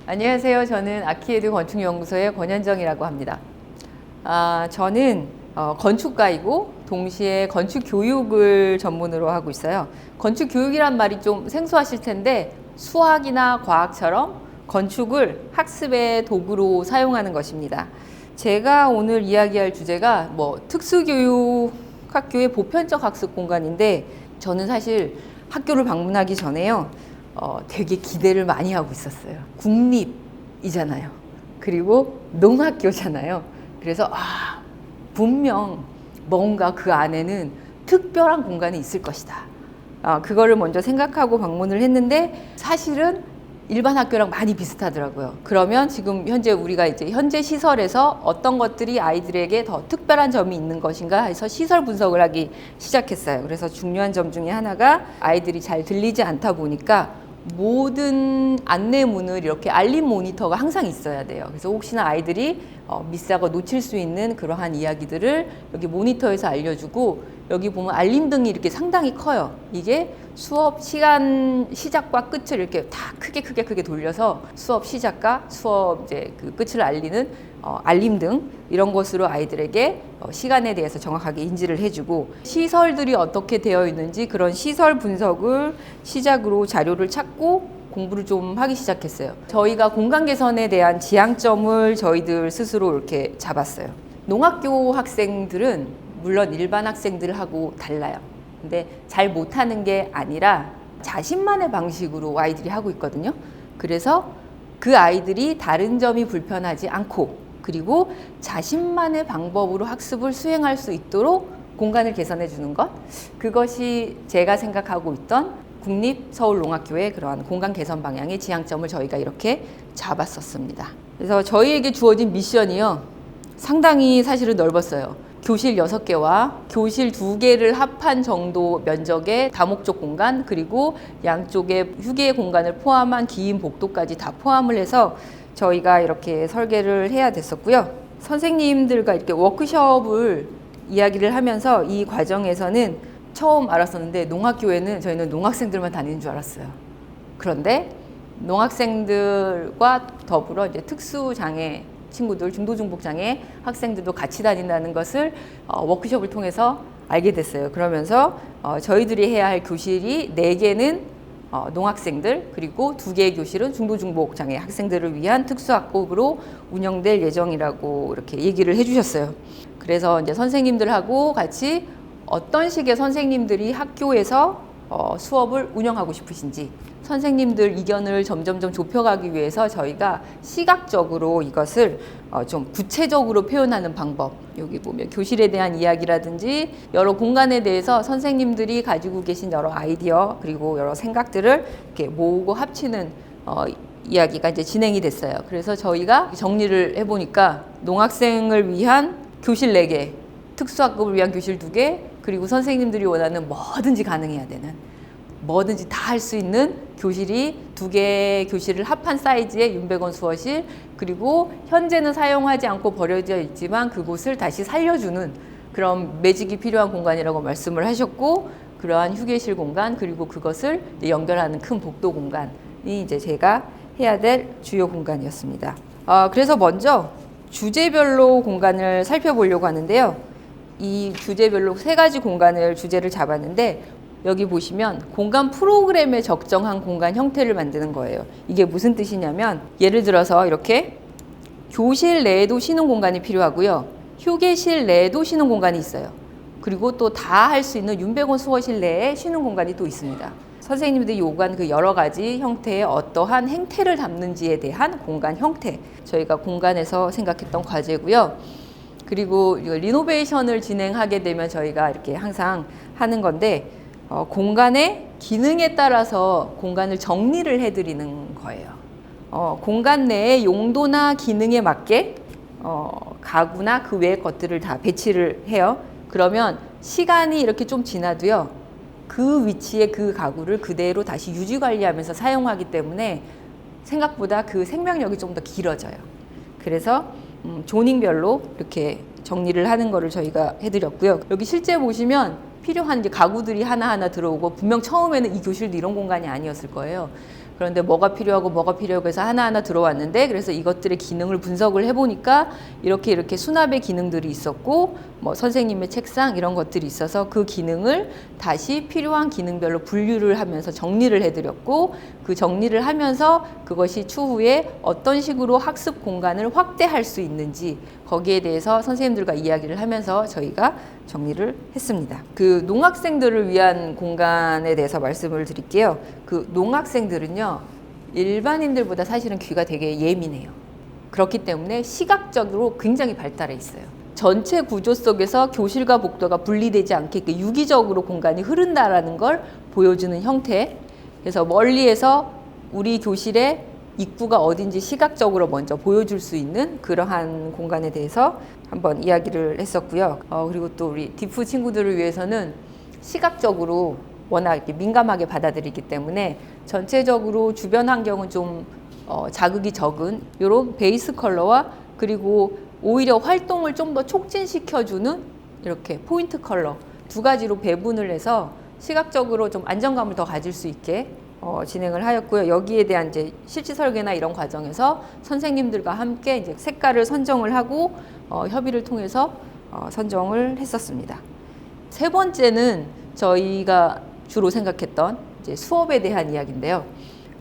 안녕하세요. 저는 아키에드 건축연구소의 권현정이라고 합니다. 저는 건축가이고 동시에 건축 교육을 전문으로 하고 있어요. 건축 교육이란 말이 좀 생소하실 텐데 수학이나 과학처럼 건축을 학습의 도구로 사용하는 것입니다. 제가 오늘 이야기할 주제가 특수교육 학교의 보편적 학습 공간인데, 저는 사실 학교를 방문하기 전에요. 되게 기대를 많이 하고 있었어요. 국립이잖아요. 그리고 농학교잖아요. 그래서 분명 뭔가 그 안에는 특별한 공간이 있을 것이다. 그거를 먼저 생각하고 방문을 했는데 사실은 일반 학교랑 많이 비슷하더라고요. 그러면 지금 현재 우리가 이제 현재 시설에서 어떤 것들이 아이들에게 더 특별한 점이 있는 것인가 해서 시설 분석을 하기 시작했어요. 그래서 중요한 점 중에 하나가 아이들이 잘 들리지 않다 보니까 모든 안내문을 이렇게 알림 모니터가 항상 있어야 돼요. 그래서 혹시나 아이들이 미스하고 놓칠 수 있는 그러한 이야기들을 여기 모니터에서 알려주고, 여기 보면 알림등이 이렇게 상당히 커요. 이게 수업 시간 시작과 끝을 이렇게 다 크게 돌려서 수업 시작과 수업 이제 그 끝을 알리는 알림등, 이런 것으로 아이들에게 시간에 대해서 정확하게 인지를 해주고, 시설들이 어떻게 되어 있는지 그런 시설 분석을 시작으로 자료를 찾고 공부를 좀 하기 시작했어요. 저희가 공간 개선에 대한 지향점을 저희들 스스로 이렇게 잡았어요. 농학교 학생들은 물론 일반 학생들하고 달라요. 근데 잘 못하는 게 아니라 자신만의 방식으로 아이들이 하고 있거든요. 그래서 그 아이들이 다른 점이 불편하지 않고, 그리고 자신만의 방법으로 학습을 수행할 수 있도록 공간을 개선해 주는 것, 그것이 제가 생각하고 있던 국립서울농학교의 그러한 공간 개선 방향의 지향점을 저희가 이렇게 잡았었습니다. 그래서 저희에게 주어진 미션이요, 상당히 사실은 넓었어요. 교실 6개와 교실 2개를 합한 정도 면적의 다목적 공간, 그리고 양쪽에 휴게 공간을 포함한 긴 복도까지 다 포함을 해서 저희가 이렇게 설계를 해야 됐었고요. 선생님들과 이렇게 워크숍을 이야기를 하면서 이 과정에서는 처음 알았었는데, 농학교에는 저희는 농학생들만 다니는 줄 알았어요. 그런데 농학생들과 더불어 이제 특수장애 친구들, 중도중복장애 학생들도 같이 다닌다는 것을 워크숍을 통해서 알게 됐어요. 그러면서 저희들이 해야 할 교실이 4개는 농학생들, 그리고 2개의 교실은 중도중복장애 학생들을 위한 특수학급으로 운영될 예정이라고 이렇게 얘기를 해주셨어요. 그래서 이제 선생님들하고 같이 어떤 식의 선생님들이 학교에서 수업을 운영하고 싶으신지, 선생님들 이견을 점점점 좁혀가기 위해서 저희가 시각적으로 이것을 좀 구체적으로 표현하는 방법, 여기 보면 교실에 대한 이야기라든지 여러 공간에 대해서 선생님들이 가지고 계신 여러 아이디어, 그리고 여러 생각들을 이렇게 모으고 합치는 이야기가 이제 진행이 됐어요. 그래서 저희가 정리를 해보니까 농학생을 위한 교실 4개, 특수학급을 위한 교실 2개, 그리고 선생님들이 원하는 뭐든지 가능해야 되는, 뭐든지 다 할 수 있는 교실이 2개의 교실을 합한 사이즈의 윤백원 수어실, 그리고 현재는 사용하지 않고 버려져 있지만 그곳을 다시 살려주는 그런 매직이 필요한 공간이라고 말씀을 하셨고, 그러한 휴게실 공간, 그리고 그것을 연결하는 큰 복도 공간이 이제 제가 해야 될 주요 공간이었습니다. 그래서 먼저 주제별로 공간을 살펴보려고 하는데요. 이 주제별로 3가지 공간을 주제를 잡았는데, 여기 보시면 공간 프로그램에 적정한 공간 형태를 만드는 거예요. 이게 무슨 뜻이냐면, 예를 들어서 이렇게 교실 내에도 쉬는 공간이 필요하고요, 휴게실 내에도 쉬는 공간이 있어요. 그리고 또 다 할 수 있는 윤백원 수어실 내에 쉬는 공간이 또 있습니다. 선생님들이 요구한 그 여러 가지 형태의 어떠한 행태를 담는지에 대한 공간 형태, 저희가 공간에서 생각했던 과제고요. 그리고 리노베이션을 진행하게 되면 저희가 이렇게 항상 하는 건데, 공간의 기능에 따라서 공간을 정리를 해드리는 거예요. 공간 내의 용도나 기능에 맞게 가구나 그 외의 것들을 다 배치를 해요. 그러면 시간이 이렇게 좀 지나도요, 그 위치에 그 가구를 그대로 다시 유지 관리하면서 사용하기 때문에 생각보다 그 생명력이 좀 더 길어져요. 그래서 조닝별로 이렇게 정리를 하는 거를 저희가 해드렸고요. 여기 실제 보시면 필요한 이제 가구들이 하나하나 들어오고, 분명 처음에는 이 교실도 이런 공간이 아니었을 거예요. 그런데 뭐가 필요하고 해서 하나하나 들어왔는데, 그래서 이것들의 기능을 분석을 해보니까 이렇게 수납의 기능들이 있었고, 뭐 선생님의 책상 이런 것들이 있어서 그 기능을 다시 필요한 기능별로 분류를 하면서 정리를 해드렸고, 그 정리를 하면서 그것이 추후에 어떤 식으로 학습 공간을 확대할 수 있는지 거기에 대해서 선생님들과 이야기를 하면서 저희가 정리를 했습니다. 그 농학생들을 위한 공간에 대해서 말씀을 드릴게요. 그 농학생들은요, 일반인들보다 사실은 귀가 되게 예민해요. 그렇기 때문에 시각적으로 굉장히 발달해 있어요. 전체 구조 속에서 교실과 복도가 분리되지 않게 유기적으로 공간이 흐른다라는 걸 보여주는 형태. 그래서 멀리에서 우리 교실의 입구가 어딘지 시각적으로 먼저 보여줄 수 있는 그러한 공간에 대해서 한번 이야기를 했었고요. 그리고 또 우리 디프 친구들을 위해서는 시각적으로 워낙 이렇게 민감하게 받아들이기 때문에 전체적으로 주변 환경은 좀 자극이 적은 이런 베이스 컬러와, 그리고 오히려 활동을 좀 더 촉진시켜주는 이렇게 포인트 컬러 두 가지로 배분을 해서 시각적으로 좀 안정감을 더 가질 수 있게 진행을 하였고요. 여기에 대한 이제 실지 설계나 이런 과정에서 선생님들과 함께 이제 색깔을 선정을 하고 협의를 통해서 선정을 했었습니다. 세 번째는 저희가 주로 생각했던 이제 수업에 대한 이야기인데요.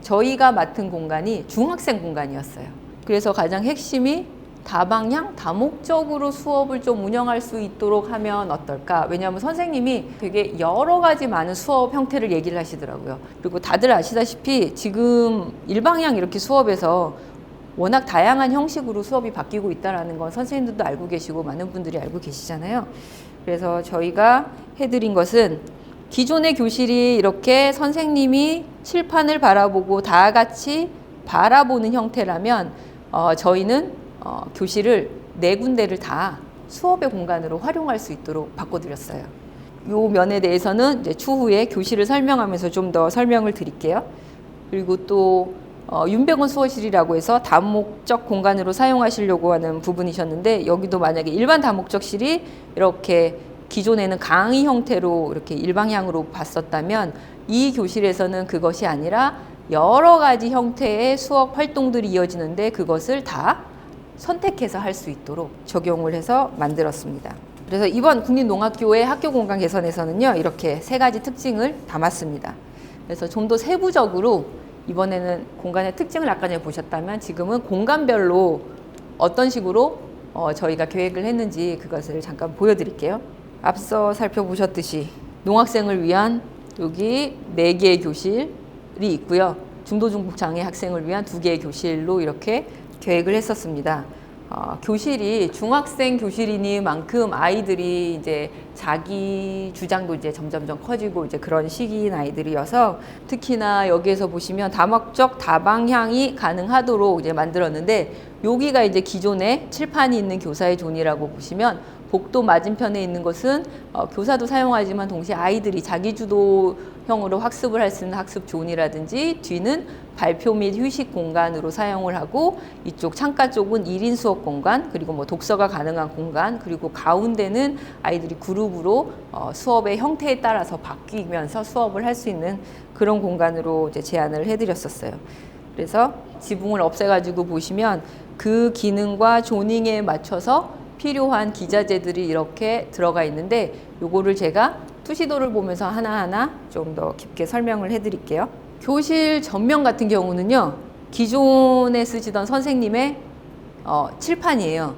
저희가 맡은 공간이 중학생 공간이었어요. 그래서 가장 핵심이 다방향, 다목적으로 수업을 좀 운영할 수 있도록 하면 어떨까? 왜냐하면 선생님이 되게 여러 가지 많은 수업 형태를 얘기를 하시더라고요. 그리고 다들 아시다시피 지금 일방향 이렇게 수업에서 워낙 다양한 형식으로 수업이 바뀌고 있다는 건 선생님들도 알고 계시고 많은 분들이 알고 계시잖아요. 그래서 저희가 해드린 것은 기존의 교실이 이렇게 선생님이 칠판을 바라보고 다 같이 바라보는 형태라면 저희는 교실을 4군데를 다 수업의 공간으로 활용할 수 있도록 바꿔드렸어요. 이 면에 대해서는 이제 추후에 교실을 설명하면서 좀 더 설명을 드릴게요. 그리고 또 윤백원 수호실이라고 해서 다목적 공간으로 사용하시려고 하는 부분이셨는데, 여기도 만약에 일반 다목적실이 이렇게 기존에는 강의 형태로 이렇게 일방향으로 봤었다면, 이 교실에서는 그것이 아니라 여러 가지 형태의 수업 활동들이 이어지는데 그것을 다 선택해서 할 수 있도록 적용을 해서 만들었습니다. 그래서 이번 국립농학교의 학교 공간 개선에서는요, 이렇게 3가지 특징을 담았습니다. 그래서 좀 더 세부적으로 이번에는 공간의 특징을 아까 전에 보셨다면, 지금은 공간별로 어떤 식으로 저희가 계획을 했는지 그것을 잠깐 보여드릴게요. 앞서 살펴보셨듯이 농학생을 위한 여기 4개의 교실이 있고요. 중도중북 장애 학생을 위한 2개의 교실로 이렇게 계획을 했었습니다. 교실이 중학생 교실이니만큼 아이들이 이제 자기 주장도 이제 점점점 커지고 이제 그런 시기인 아이들이어서, 특히나 여기에서 보시면 다목적 다방향이 가능하도록 이제 만들었는데, 여기가 이제 기존에 칠판이 있는 교사의 존이라고 보시면, 복도 맞은편에 있는 것은 교사도 사용하지만 동시에 아이들이 자기주도형으로 학습을 할 수 있는 학습 존이라든지, 뒤는 발표 및 휴식 공간으로 사용을 하고, 이쪽 창가 쪽은 1인 수업 공간, 그리고 뭐 독서가 가능한 공간, 그리고 가운데는 아이들이 그룹으로 수업의 형태에 따라서 바뀌면서 수업을 할 수 있는 그런 공간으로 이제 제안을 해드렸었어요. 그래서 지붕을 없애가지고 보시면 그 기능과 조닝에 맞춰서 필요한 기자재들이 이렇게 들어가 있는데, 요거를 제가 투시도를 보면서 하나하나 좀 더 깊게 설명을 해드릴게요. 교실 전면 같은 경우는요, 기존에 쓰시던 선생님의 칠판이에요.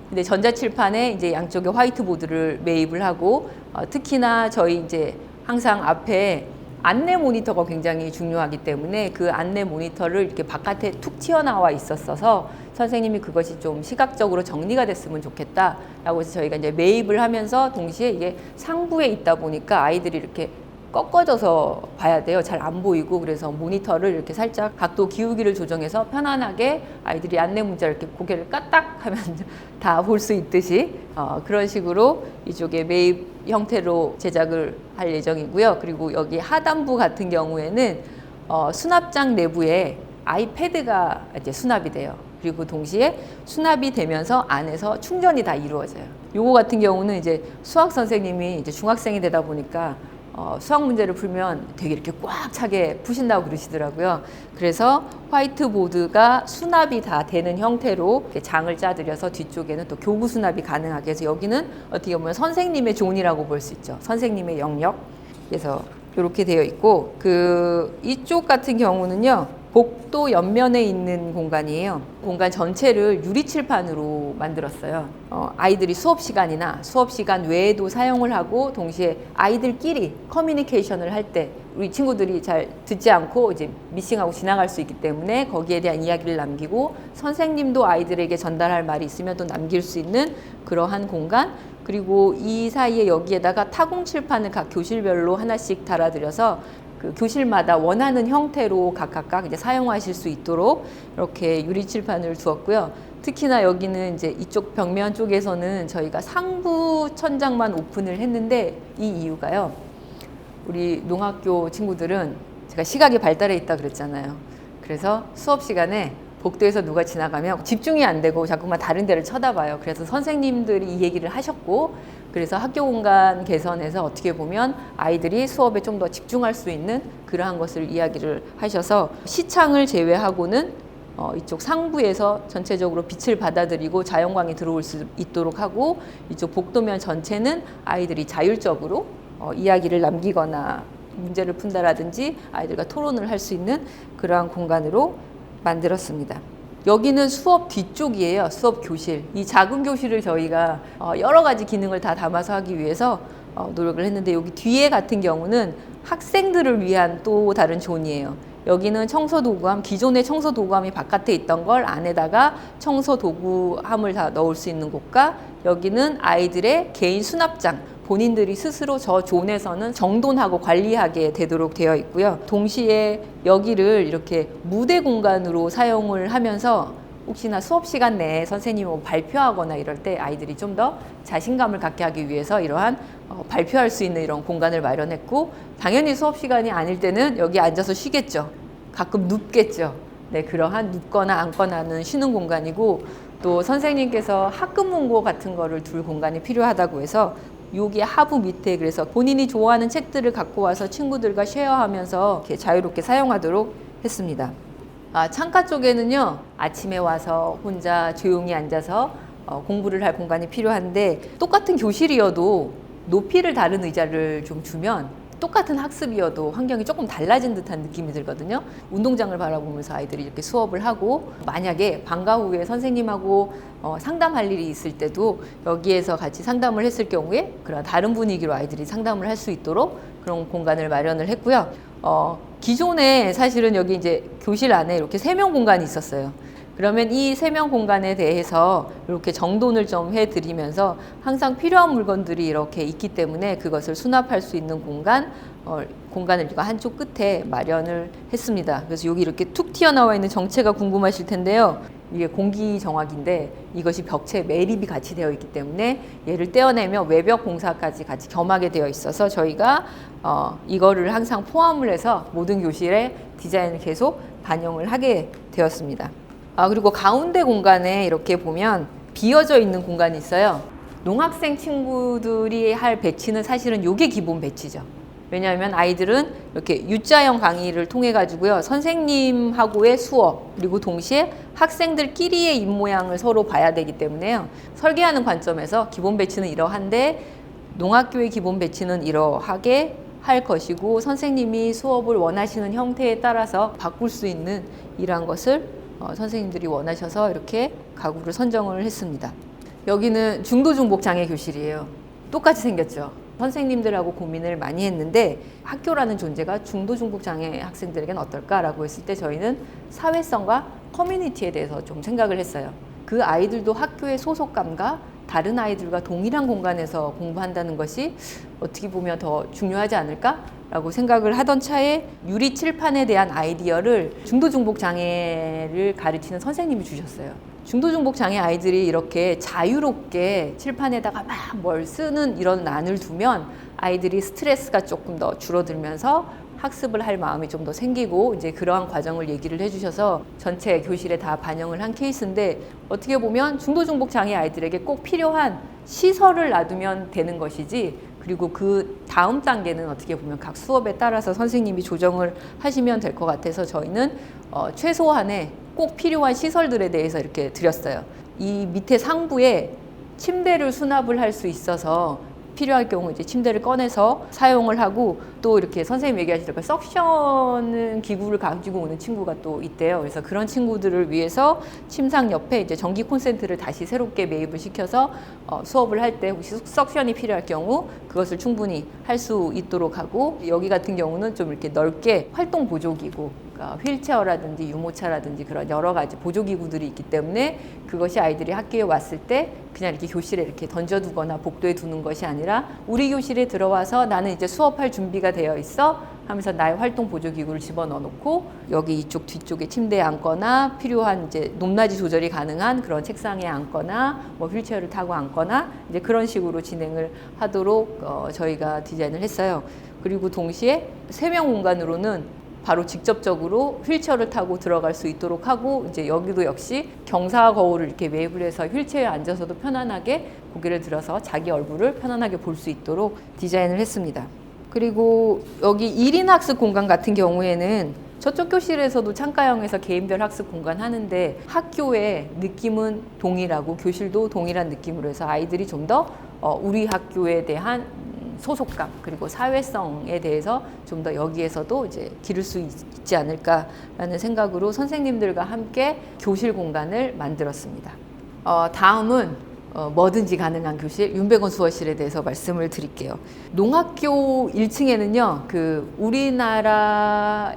근데 전자칠판에 이제 양쪽에 화이트보드를 매입을 하고, 특히나 저희 이제 항상 앞에 안내 모니터가 굉장히 중요하기 때문에 그 안내 모니터를 이렇게 바깥에 툭 튀어나와 있었어서 선생님이 그것이 좀 시각적으로 정리가 됐으면 좋겠다라고 해서 저희가 이제 매입을 하면서, 동시에 이게 상부에 있다 보니까 아이들이 이렇게 꺾어져서 봐야 돼요. 잘 안 보이고. 그래서 모니터를 이렇게 살짝 각도 기울기를 조정해서 편안하게 아이들이 안내 문자를 이렇게 고개를 까딱 하면 다 볼 수 있듯이 그런 식으로 이쪽에 매입 형태로 제작을 할 예정이고요. 그리고 여기 하단부 같은 경우에는 수납장 내부에 아이패드가 이제 수납이 돼요. 그리고 동시에 수납이 되면서 안에서 충전이 다 이루어져요. 요거 같은 경우는 이제 수학 선생님이 이제 중학생이 되다 보니까 수학 문제를 풀면 되게 이렇게 꽉 차게 푸신다고 그러시더라고요. 그래서 화이트보드가 수납이 다 되는 형태로 이렇게 장을 짜드려서 뒤쪽에는 또 교구 수납이 가능하게 해서 여기는 어떻게 보면 선생님의 존이라고 볼 수 있죠. 선생님의 영역. 그래서 이렇게 되어 있고 이쪽 같은 경우는요. 복도 옆면에 있는 공간이에요. 공간 전체를 유리칠판으로 만들었어요. 아이들이 수업 시간이나 수업 시간 외에도 사용을 하고 동시에 아이들끼리 커뮤니케이션을 할 때 우리 친구들이 잘 듣지 않고 이제 미싱하고 지나갈 수 있기 때문에 거기에 대한 이야기를 남기고 선생님도 아이들에게 전달할 말이 있으면 또 남길 수 있는 그러한 공간. 그리고 이 사이에 여기에다가 타공칠판을 각 교실별로 하나씩 달아드려서 그 교실마다 원하는 형태로 각각 이제 사용하실 수 있도록 이렇게 유리칠판을 두었고요. 특히나 여기는 이제 이쪽 벽면 쪽에서는 저희가 상부 천장만 오픈을 했는데 이 이유가요. 우리 농학교 친구들은 제가 시각이 발달해 있다 그랬잖아요. 그래서 수업 시간에 복도에서 누가 지나가면 집중이 안 되고 자꾸만 다른 데를 쳐다봐요. 그래서 선생님들이 이 얘기를 하셨고 그래서 학교 공간 개선에서 어떻게 보면 아이들이 수업에 좀 더 집중할 수 있는 그러한 것을 이야기를 하셔서 시창을 제외하고는 이쪽 상부에서 전체적으로 빛을 받아들이고 자연광이 들어올 수 있도록 하고 이쪽 복도면 전체는 아이들이 자율적으로 이야기를 남기거나 문제를 푼다라든지 아이들과 토론을 할 수 있는 그러한 공간으로 만들었습니다. 여기는 수업 뒤쪽이에요. 수업 교실. 이 작은 교실을 저희가 여러 가지 기능을 다 담아서 하기 위해서 노력을 했는데 여기 뒤에 같은 경우는 학생들을 위한 또 다른 존이에요. 여기는 청소도구함, 기존의 청소도구함이 바깥에 있던 걸 안에다가 청소도구함을 다 넣을 수 있는 곳과 여기는 아이들의 개인 수납장, 본인들이 스스로 저 존에서는 정돈하고 관리하게 되도록 되어 있고요. 동시에 여기를 이렇게 무대 공간으로 사용을 하면서 혹시나 수업 시간 내에 선생님이 발표하거나 이럴 때 아이들이 좀 더 자신감을 갖게 하기 위해서 이러한 발표할 수 있는 이런 공간을 마련했고 당연히 수업 시간이 아닐 때는 여기 앉아서 쉬겠죠. 가끔 눕겠죠. 네, 그러한 눕거나 앉거나 하는 쉬는 공간이고 또 선생님께서 학급문고 같은 거를 둘 공간이 필요하다고 해서 여기 하부 밑에 그래서 본인이 좋아하는 책들을 갖고 와서 친구들과 쉐어하면서 이렇게 자유롭게 사용하도록 했습니다. 창가 쪽에는요, 아침에 와서 혼자 조용히 앉아서 공부를 할 공간이 필요한데 똑같은 교실이어도 높이를 다른 의자를 좀 주면 똑같은 학습이어도 환경이 조금 달라진 듯한 느낌이 들거든요. 운동장을 바라보면서 아이들이 이렇게 수업을 하고 만약에 방과 후에 선생님하고 상담할 일이 있을 때도 여기에서 같이 상담을 했을 경우에 그런 다른 분위기로 아이들이 상담을 할 수 있도록 그런 공간을 마련을 했고요. 기존에 사실은 여기 이제 교실 안에 이렇게 세면 공간이 있었어요. 그러면 이 세면 공간에 대해서 이렇게 정돈을 좀 해드리면서 항상 필요한 물건들이 이렇게 있기 때문에 그것을 수납할 수 있는 공간을 우리가 한쪽 끝에 마련을 했습니다. 그래서 여기 이렇게 툭 튀어나와 있는 정체가 궁금하실 텐데요. 이게 공기정화기인데 이것이 벽체에 매립이 같이 되어 있기 때문에 얘를 떼어내면 외벽 공사까지 같이 겸하게 되어 있어서 저희가 이거를 항상 포함을 해서 모든 교실에 디자인을 계속 반영을 하게 되었습니다. 그리고 가운데 공간에 이렇게 보면 비어져 있는 공간이 있어요. 농학생 친구들이 할 배치는 사실은 이게 기본 배치죠. 왜냐하면 아이들은 이렇게 U자형 강의를 통해 가지고요, 선생님하고의 수업 그리고 동시에 학생들끼리의 입모양을 서로 봐야 되기 때문에요. 설계하는 관점에서 기본 배치는 이러한데 농학교의 기본 배치는 이러하게 할 것이고 선생님이 수업을 원하시는 형태에 따라서 바꿀 수 있는 이러한 것을 선생님들이 원하셔서 이렇게 가구를 선정을 했습니다. 여기는 중도중복 장애 교실이에요. 똑같이 생겼죠. 선생님들하고 고민을 많이 했는데 학교라는 존재가 중도중복 장애 학생들에게는 어떨까라고 했을 때 저희는 사회성과 커뮤니티에 대해서 좀 생각을 했어요. 그 아이들도 학교의 소속감과 다른 아이들과 동일한 공간에서 공부한다는 것이 어떻게 보면 더 중요하지 않을까라고 생각을 하던 차에 유리 칠판에 대한 아이디어를 중도중복 장애를 가르치는 선생님이 주셨어요. 중도중복 장애 아이들이 이렇게 자유롭게 칠판에다가 막 뭘 쓰는 이런 난을 두면 아이들이 스트레스가 조금 더 줄어들면서 학습을 할 마음이 좀 더 생기고 이제 그러한 과정을 얘기를 해주셔서 전체 교실에 다 반영을 한 케이스인데 어떻게 보면 중도중복 장애 아이들에게 꼭 필요한 시설을 놔두면 되는 것이지 그리고 그 다음 단계는 어떻게 보면 각 수업에 따라서 선생님이 조정을 하시면 될 것 같아서 저희는 최소한의 꼭 필요한 시설들에 대해서 이렇게 드렸어요. 이 밑에 상부에 침대를 수납을 할 수 있어서 필요할 경우 이제 침대를 꺼내서 사용을 하고, 또 이렇게 선생님 얘기하시더라고요. 석션 기구를 가지고 오는 친구가 또 있대요. 그래서 그런 친구들을 위해서 침상 옆에 이제 전기 콘센트를 다시 새롭게 매입을 시켜서 수업을 할 때 혹시 석션이 필요할 경우 그것을 충분히 할 수 있도록 하고, 여기 같은 경우는 좀 이렇게 넓게 활동 보조기구, 그러니까 휠체어라든지 유모차라든지 그런 여러 가지 보조기구들이 있기 때문에 그것이 아이들이 학교에 왔을 때 그냥 이렇게 교실에 이렇게 던져두거나 복도에 두는 것이 아니라 우리 교실에 들어와서 나는 이제 수업할 준비가 되어 있어 하면서 나의 활동 보조기구를 집어넣어 놓고 여기 이쪽 뒤쪽에 침대에 앉거나 필요한 이제 높낮이 조절이 가능한 그런 책상에 앉거나 뭐 휠체어를 타고 앉거나 이제 그런 식으로 진행을 하도록 저희가 디자인을 했어요. 그리고 동시에 3명 공간으로는 바로 직접적으로 휠체어를 타고 들어갈 수 있도록 하고, 이제 여기도 역시 경사 거울을 이렇게 매입을 해서 휠체어에 앉아서도 편안하게 고개를 들어서 자기 얼굴을 편안하게 볼 수 있도록 디자인을 했습니다. 그리고 여기 1인 학습 공간 같은 경우에는 저쪽 교실에서도 창가형에서 개인별 학습 공간 하는데 학교의 느낌은 동일하고 교실도 동일한 느낌으로 해서 아이들이 좀 더 우리 학교에 대한 소속감 그리고 사회성에 대해서 좀 더 여기에서도 이제 기를 수 있지 않을까라는 생각으로 선생님들과 함께 교실 공간을 만들었습니다. 다음은 뭐든지 가능한 교실, 윤백원 수어실에 대해서 말씀을 드릴게요. 농학교 1층에는요, 그 우리나라의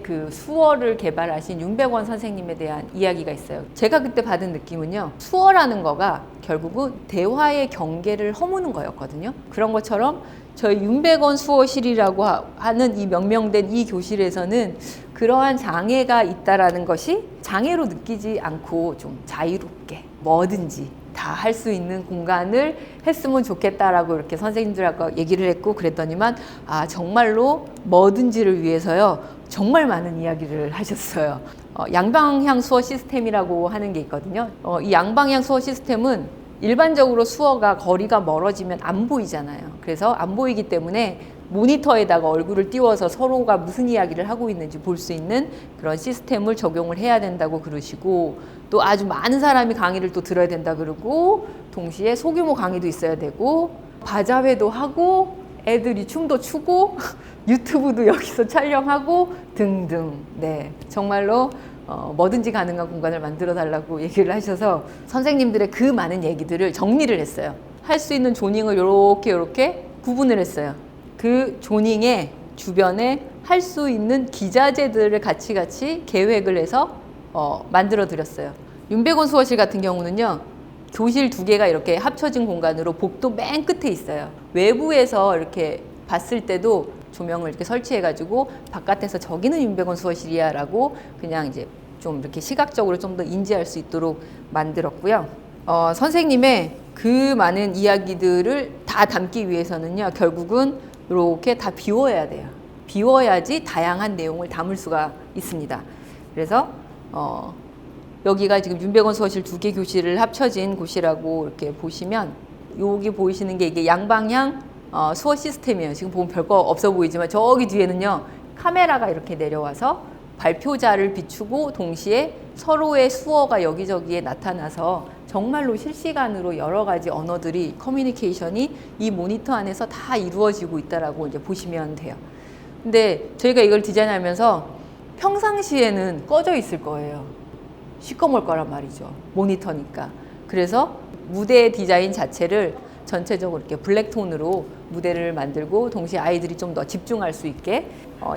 그 수어를 개발하신 윤백원 선생님에 대한 이야기가 있어요. 제가 그때 받은 느낌은요, 수어라는 거가 결국은 대화의 경계를 허무는 거였거든요. 그런 것처럼 저희 윤백원 수어실이라고 하는 이 명명된 이 교실에서는 그러한 장애가 있다라는 것이 장애로 느끼지 않고 좀 자유롭게 뭐든지 다 할 수 있는 공간을 했으면 좋겠다라고 이렇게 선생님들하고 얘기를 했고, 그랬더니만 정말로 뭐든지를 위해서요 정말 많은 이야기를 하셨어요. 양방향 수어 시스템이라고 하는 게 있거든요. 이 양방향 수어 시스템은 일반적으로 수어가 거리가 멀어지면 안 보이잖아요. 그래서 안 보이기 때문에 모니터에다가 얼굴을 띄워서 서로가 무슨 이야기를 하고 있는지 볼 수 있는 그런 시스템을 적용을 해야 된다고 그러시고, 또 아주 많은 사람이 강의를 또 들어야 된다 그러고, 동시에 소규모 강의도 있어야 되고, 바자회도 하고, 애들이 춤도 추고, 유튜브도 여기서 촬영하고 등등. 네, 정말로 뭐든지 가능한 공간을 만들어 달라고 얘기를 하셔서 선생님들의 그 많은 얘기들을 정리를 했어요. 할 수 있는 조닝을 이렇게 구분을 했어요. 그 조닝의 주변에 할 수 있는 기자재들을 같이 계획을 해서 만들어 드렸어요. 윤백원 수어실 같은 경우는요, 교실 2개가 이렇게 합쳐진 공간으로 복도 맨 끝에 있어요. 외부에서 이렇게 봤을 때도 조명을 이렇게 설치해 가지고 바깥에서 저기는 윤백원 수어실이야 라고 그냥 이제 좀 이렇게 시각적으로 좀 더 인지할 수 있도록 만들었고요. 선생님의 그 많은 이야기들을 다 담기 위해서는요, 결국은 이렇게 다 비워야 돼요. 비워야지 다양한 내용을 담을 수가 있습니다. 그래서 여기가 지금 윤백원 수어실 2개 교실을 합쳐진 곳이라고 이렇게 보시면, 여기 보이시는 게 이게 양방향 수어 시스템이에요. 지금 보면 별거 없어 보이지만 저기 뒤에는요, 카메라가 이렇게 내려와서 발표자를 비추고 동시에 서로의 수어가 여기저기에 나타나서 정말로 실시간으로 여러 가지 언어들이 커뮤니케이션이 이 모니터 안에서 다 이루어지고 있다라고 이제 보시면 돼요. 근데 저희가 이걸 디자인하면서 평상시에는 꺼져 있을 거예요. 시꺼멀 거란 말이죠. 모니터니까. 그래서 무대 디자인 자체를 전체적으로 이렇게 블랙톤으로 무대를 만들고 동시에 아이들이 좀 더 집중할 수 있게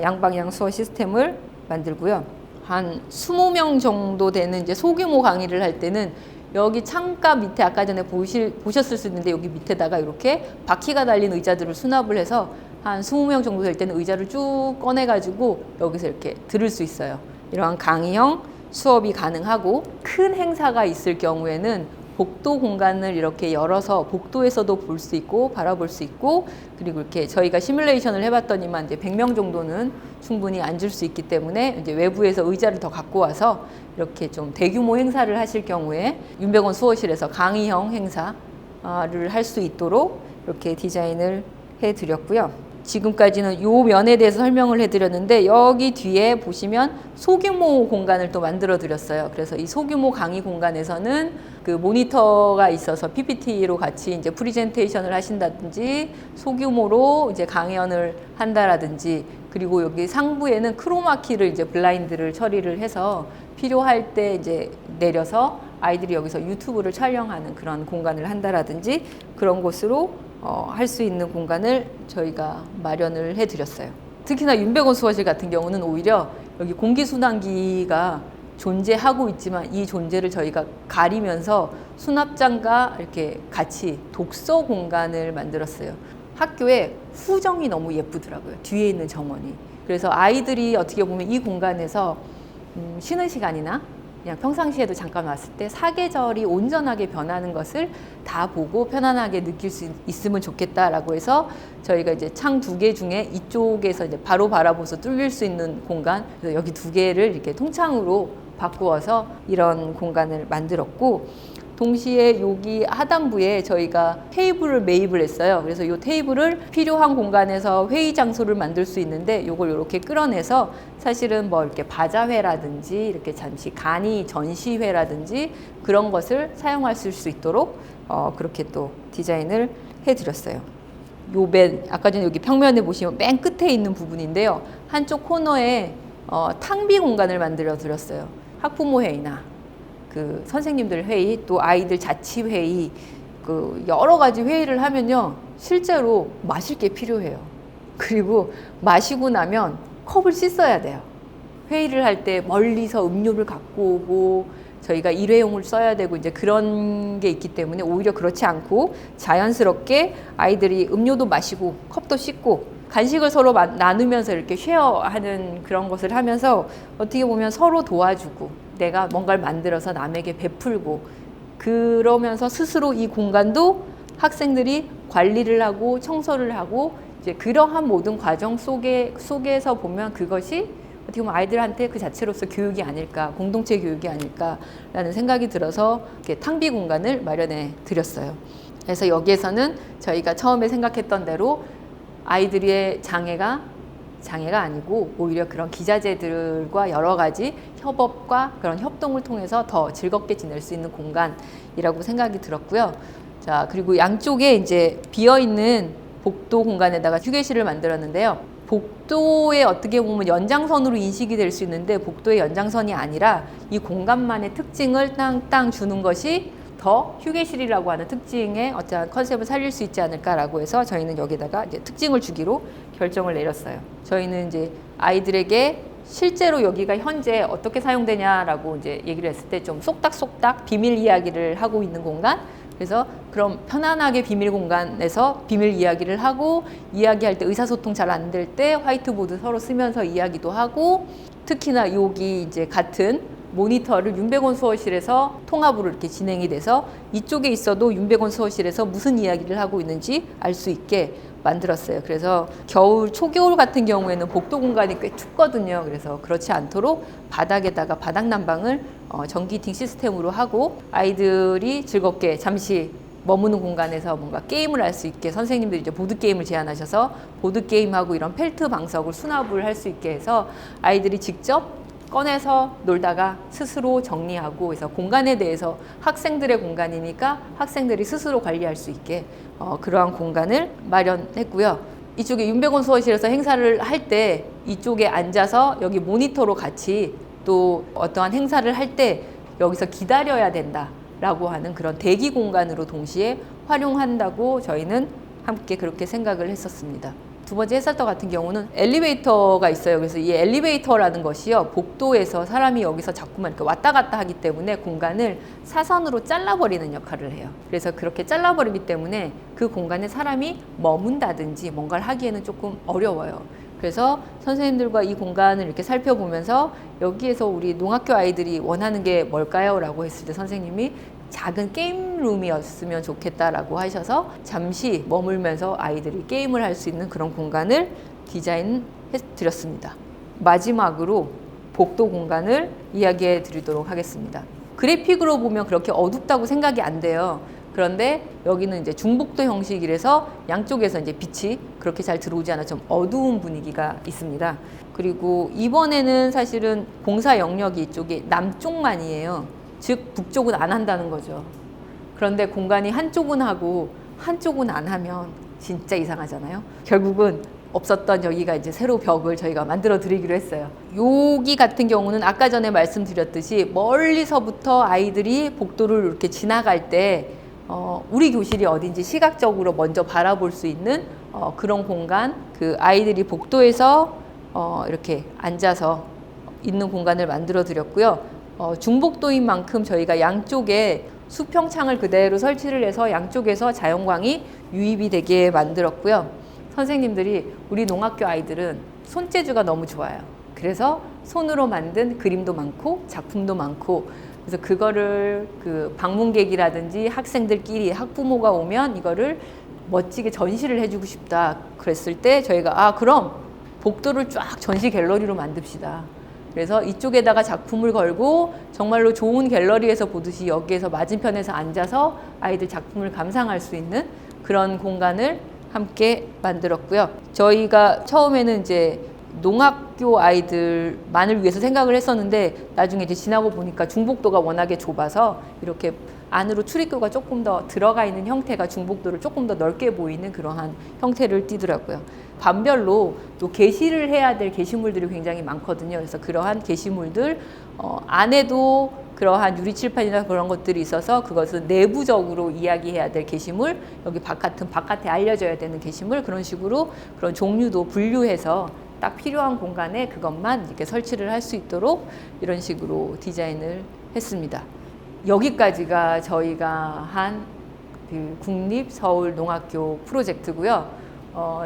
양방향 수어 시스템을 만들고요. 한 20명 정도 되는 이제 소규모 강의를 할 때는 여기 창가 밑에 아까 전에 보셨을 수 있는데 여기 밑에다가 이렇게 바퀴가 달린 의자들을 수납을 해서 한 20명 정도 될 때는 의자를 쭉 꺼내가지고 여기서 이렇게 들을 수 있어요. 이러한 강의형 수업이 가능하고, 큰 행사가 있을 경우에는 복도 공간을 이렇게 열어서 복도에서도 볼 수 있고 바라볼 수 있고, 그리고 이렇게 저희가 시뮬레이션을 해봤더니만 이제 100명 정도는 충분히 앉을 수 있기 때문에 이제 외부에서 의자를 더 갖고 와서 이렇게 좀 대규모 행사를 하실 경우에 윤백원 수어실에서 강의형 행사를 할 수 있도록 이렇게 디자인을 해드렸고요. 지금까지는 요 면에 대해서 설명을 해드렸는데 여기 뒤에 보시면 소규모 공간을 또 만들어 드렸어요. 그래서 이 소규모 강의 공간에서는 그 모니터가 있어서 PPT로 같이 이제 프리젠테이션을 하신다든지 소규모로 이제 강연을 한다라든지 그리고 여기 상부에는 크로마키를 이제 블라인드를 처리를 해서 필요할 때 이제 내려서 아이들이 여기서 유튜브를 촬영하는 그런 공간을 한다라든지 그런 곳으로 할 수 있는 공간을 저희가 마련을 해드렸어요. 특히나 윤백원 수호실 같은 경우는 오히려 여기 공기순환기가 존재하고 있지만 이 존재를 저희가 가리면서 수납장과 이렇게 같이 독서 공간을 만들었어요. 학교에 후정이 너무 예쁘더라고요. 뒤에 있는 정원이. 그래서 아이들이 어떻게 보면 이 공간에서 쉬는 시간이나 그냥 평상시에도 잠깐 왔을 때 사계절이 온전하게 변하는 것을 다 보고 편안하게 느낄 수 있으면 좋겠다라고 해서 저희가 이제 창 2개 중에 이쪽에서 이제 바로 바라보서 뚫릴 수 있는 공간, 그래서 여기 2개를 이렇게 통창으로 바꾸어서 이런 공간을 만들었고 동시에 여기 하단부에 저희가 테이블을 매입을 했어요. 그래서 이 테이블을 필요한 공간에서 회의 장소를 만들 수 있는데 이걸 이렇게 끌어내서 사실은 뭐 이렇게 바자회라든지 이렇게 잠시 간이 전시회라든지 그런 것을 사용하실 수 있도록 그렇게 또 디자인을 해드렸어요. 요 맨 아까 전에 여기 평면에 보시면 맨 끝에 있는 부분인데요. 한쪽 코너에 탕비 공간을 만들어 드렸어요. 학부모 회의나 그 선생님들 회의 또 아이들 자치 회의 그 여러 가지 회의를 하면요 실제로 마실 게 필요해요. 그리고 마시고 나면 컵을 씻어야 돼요. 회의를 할 때 멀리서 음료를 갖고 오고 저희가 일회용을 써야 되고 이제 그런 게 있기 때문에 오히려 그렇지 않고 자연스럽게 아이들이 음료도 마시고 컵도 씻고 간식을 서로 나누면서 이렇게 쉐어하는 그런 것을 하면서 어떻게 보면 서로 도와주고 내가 뭔가를 만들어서 남에게 베풀고 그러면서 스스로 이 공간도 학생들이 관리를 하고 청소를 하고 이제 그러한 모든 과정 속에서 보면 그것이 어떻게 보면 아이들한테 그 자체로서 교육이 아닐까, 공동체 교육이 아닐까라는 생각이 들어서 이렇게 탕비 공간을 마련해 드렸어요. 그래서 여기에서는 저희가 처음에 생각했던 대로 아이들의 장애가 아니고 오히려 그런 기자재들과 여러 가지 협업과 그런 협동을 통해서 더 즐겁게 지낼 수 있는 공간이라고 생각이 들었고요. 자, 그리고 양쪽에 이제 비어있는 복도 공간에다가 휴게실을 만들었는데요. 복도에 어떻게 보면 연장선으로 인식이 될 수 있는데 복도의 연장선이 아니라 이 공간만의 특징을 땅땅 주는 것이 더 휴게실이라고 하는 특징의 어떠한 컨셉을 살릴 수 있지 않을까라고 해서 저희는 여기다가 이제 특징을 주기로 결정을 내렸어요. 저희는 이제 아이들에게 실제로 여기가 현재 어떻게 사용되냐라고 이제 얘기를 했을 때 좀 쏙닥쏙닥 비밀 이야기를 하고 있는 공간. 그래서 그럼 편안하게 비밀 공간에서 비밀 이야기를 하고 이야기할 때 의사소통 잘 안 될 때 화이트보드 서로 쓰면서 이야기도 하고 특히나 여기 이제 같은 모니터를 윤백원 수호실에서 통합으로 이렇게 진행이 돼서 이쪽에 있어도 윤백원 수호실에서 무슨 이야기를 하고 있는지 알 수 있게 만들었어요. 그래서 초겨울 같은 경우에는 복도 공간이 꽤 춥거든요. 그래서 그렇지 않도록 바닥에다가 바닥 난방을 전기 히팅 시스템으로 하고 아이들이 즐겁게 잠시 머무는 공간에서 뭔가 게임을 할 수 있게 선생님들이 이제 보드게임을 제안하셔서 보드게임하고 이런 펠트 방석을 수납을 할 수 있게 해서 아이들이 직접 꺼내서 놀다가 스스로 정리하고 그래서 공간에 대해서 학생들의 공간이니까 학생들이 스스로 관리할 수 있게 그러한 공간을 마련했고요. 이쪽에 윤백원 수호실에서 행사를 할 때 이쪽에 앉아서 여기 모니터로 같이 또 어떠한 행사를 할 때 여기서 기다려야 된다라고 하는 그런 대기 공간으로 동시에 활용한다고 저희는 함께 그렇게 생각을 했었습니다. 두 번째 해설터 같은 경우는 엘리베이터가 있어요. 그래서 이 엘리베이터라는 것이요, 복도에서 사람이 여기서 자꾸만 이렇게 왔다 갔다 하기 때문에 공간을 사선으로 잘라버리는 역할을 해요. 그래서 그렇게 잘라버리기 때문에 그 공간에 사람이 머문다든지 뭔가를 하기에는 조금 어려워요. 그래서 선생님들과 이 공간을 이렇게 살펴보면서 여기에서 우리 농학교 아이들이 원하는 게 뭘까요? 라고 했을 때 선생님이 작은 게임룸이었으면 좋겠다라고 하셔서 잠시 머물면서 아이들이 게임을 할 수 있는 그런 공간을 디자인해 드렸습니다. 마지막으로 복도 공간을 이야기해 드리도록 하겠습니다. 그래픽으로 보면 그렇게 어둡다고 생각이 안 돼요. 그런데 여기는 이제 중복도 형식이라서 양쪽에서 이제 빛이 그렇게 잘 들어오지 않아 좀 어두운 분위기가 있습니다. 그리고 이번에는 사실은 공사 영역이 이쪽에 남쪽만이에요. 즉 북쪽은 안 한다는 거죠. 그런데 공간이 한쪽은 하고 한쪽은 안 하면 진짜 이상하잖아요. 결국은 없었던 여기가 이제 새로 벽을 저희가 만들어 드리기로 했어요. 여기 같은 경우는 아까 전에 말씀드렸듯이 멀리서부터 아이들이 복도를 이렇게 지나갈 때 우리 교실이 어딘지 시각적으로 먼저 바라볼 수 있는 그런 공간, 그 아이들이 복도에서 이렇게 앉아서 있는 공간을 만들어 드렸고요. 중복도인 만큼 저희가 양쪽에 수평창을 그대로 설치를 해서 양쪽에서 자연광이 유입이 되게 만들었고요. 선생님들이 우리 농학교 아이들은 손재주가 너무 좋아요. 그래서 손으로 만든 그림도 많고 작품도 많고, 그래서 그거를 그 방문객이라든지 학생들끼리 학부모가 오면 이거를 멋지게 전시를 해주고 싶다 그랬을 때 저희가 그럼 복도를 쫙 전시 갤러리로 만듭시다. 그래서 이쪽에다가 작품을 걸고 정말로 좋은 갤러리에서 보듯이 여기에서 맞은편에서 앉아서 아이들 작품을 감상할 수 있는 그런 공간을 함께 만들었고요. 저희가 처음에는 이제 농학교 아이들만을 위해서 생각을 했었는데 나중에 이제 지나고 보니까 중복도가 워낙에 좁아서 이렇게 안으로 출입구가 조금 더 들어가 있는 형태가 중복도를 조금 더 넓게 보이는 그러한 형태를 띠더라고요. 반별로 또 게시를 해야 될 게시물들이 굉장히 많거든요. 그래서 그러한 게시물들 안에도 그러한 유리칠판이나 그런 것들이 있어서 그것은 내부적으로 이야기해야 될 게시물, 여기 바깥은 바깥에 알려져야 되는 게시물, 그런 식으로 그런 종류도 분류해서 딱 필요한 공간에 그것만 이렇게 설치를 할 수 있도록 이런 식으로 디자인을 했습니다. 여기까지가 저희가 한 그 국립서울농학교 프로젝트고요.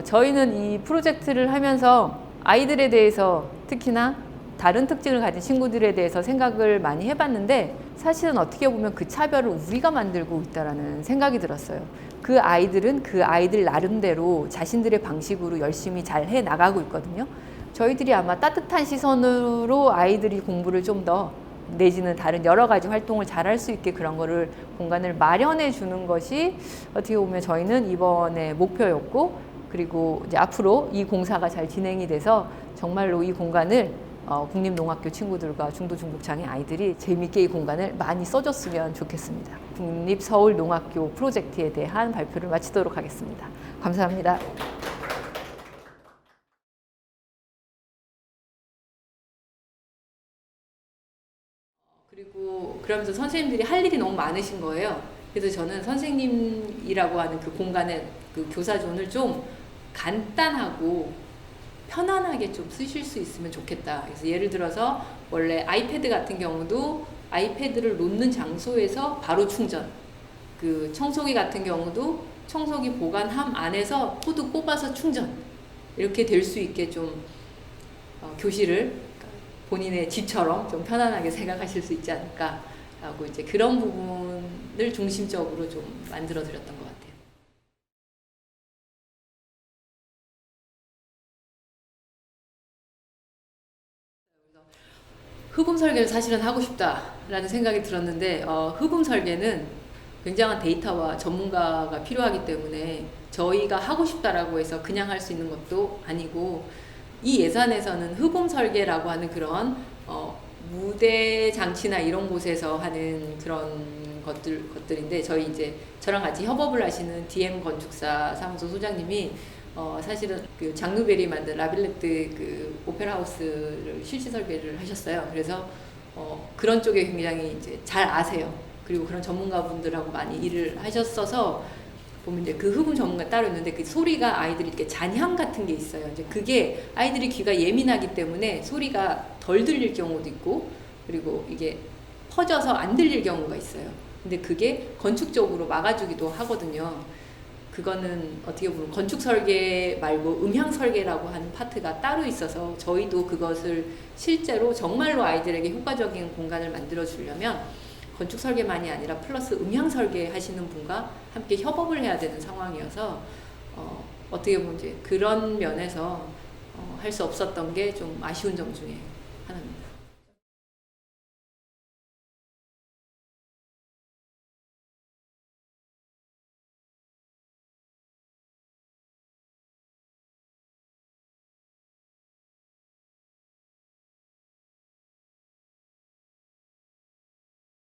저희는 이 프로젝트를 하면서 아이들에 대해서 특히나 다른 특징을 가진 친구들에 대해서 생각을 많이 해봤는데 사실은 어떻게 보면 그 차별을 우리가 만들고 있다라는 생각이 들었어요. 그 아이들은 그 아이들 나름대로 자신들의 방식으로 열심히 잘 해나가고 있거든요. 저희들이 아마 따뜻한 시선으로 아이들이 공부를 좀 더 내지는 다른 여러 가지 활동을 잘 할 수 있게 그런 거를 공간을 마련해 주는 것이 어떻게 보면 저희는 이번에 목표였고, 그리고 이제 앞으로 이 공사가 잘 진행이 돼서 정말로 이 공간을 국립농학교 친구들과 중도 중복장애 아이들이 재미있게 이 공간을 많이 써줬으면 좋겠습니다. 국립서울농학교 프로젝트에 대한 발표를 마치도록 하겠습니다. 감사합니다. 그리고 그러면서 선생님들이 할 일이 너무 많으신 거예요. 그래서 저는 선생님이라고 하는 그 공간의 그 교사존을 좀 간단하고 편안하게 좀 쓰실 수 있으면 좋겠다. 그래서 예를 들어서 원래 아이패드 같은 경우도 아이패드를 놓는 장소에서 바로 충전, 그 청소기 같은 경우도 청소기 보관함 안에서 코드 꼽아서 충전, 이렇게 될 수 있게 좀 교실을 본인의 집처럼 좀 편안하게 생각하실 수 있지 않을까 하고 이제 그런 부분을 중심적으로 좀 만들어 드렸던 것 같아요. 흡음 설계를 사실은 하고 싶다라는 생각이 들었는데 흡음 설계는 굉장한 데이터와 전문가가 필요하기 때문에 저희가 하고 싶다라고 해서 그냥 할 수 있는 것도 아니고, 이 예산에서는 흡음 설계라고 하는 그런 무대 장치나 이런 곳에서 하는 그런 것들인데, 저희 이제 저랑 같이 협업을 하시는 DM 건축사 사무소 소장님이 사실은 그 장누벨이 만든 라빌레트 그 오페라 하우스를 실시 설계를 하셨어요. 그래서 그런 쪽에 굉장히 이제 잘 아세요. 그리고 그런 전문가분들하고 많이 일을 하셨어서 보면 이제 그 흡음 전문가 따로 있는데 그 소리가 아이들이 이렇게 잔향 같은 게 있어요. 이제 그게 아이들이 귀가 예민하기 때문에 소리가 덜 들릴 경우도 있고, 그리고 이게 퍼져서 안 들릴 경우가 있어요. 근데 그게 건축적으로 막아주기도 하거든요. 그거는 어떻게 보면 건축 설계 말고 음향 설계라고 하는 파트가 따로 있어서 저희도 그것을 실제로 정말로 아이들에게 효과적인 공간을 만들어 주려면 건축 설계만이 아니라 플러스 음향 설계 하시는 분과 함께 협업을 해야 되는 상황이어서 어떻게 보면 이제 그런 면에서 할 수 없었던 게 좀 아쉬운 점 중에